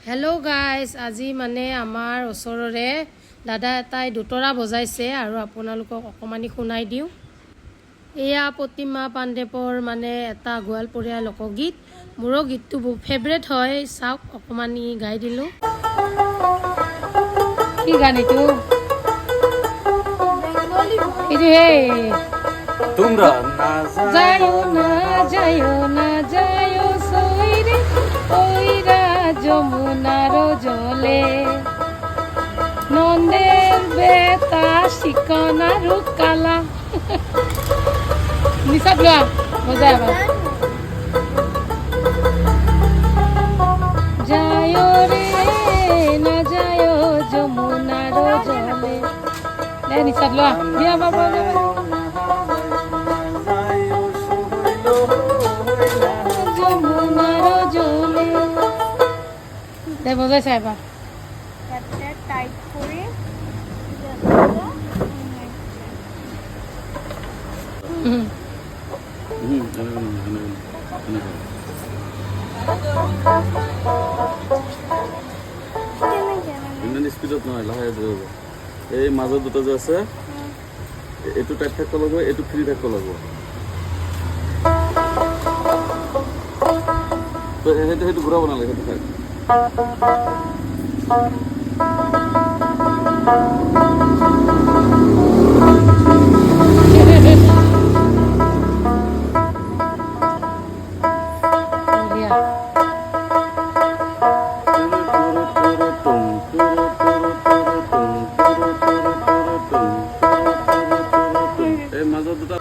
hello guys আজি মানে আমাৰ ওচৰৰে দাদা এটাই দুতৰা বজাইছে আৰু আপোনালোকক অকমানি শুনাই দিও এয়া প্ৰতিমা পাণ্ডেপৰ মানে এটা গোৱালপৰীয়া লোকগীত মোৰ গীতটো ফেভাৰিট হয় চাওক অকমানি গাই দিলো কি গান এইটো এইটো হে তোমরা না যায়ো না সইরে ওইরা যমুনার জলে নন্দের বেতা শিকনা রুকালা নিসাব লোৱা মজা আবাৰ যায়ো ৰে না যায়ো যমুনাৰ জলে লে নিসাব লোৱা দিয়া বাবা যমুনার জলে দে বজাই চাইবা একটা টাইট করে ইমান স্পীডত নহয় লাহে লাহে এই মাজত দুটা যে আছে এইটো টাইট থাকিব লাগিব এইটো ফ্ৰী থাকিব লাগিব তো সেইটো ঘূৰাব নালাগে সেইটো মাজত দুটা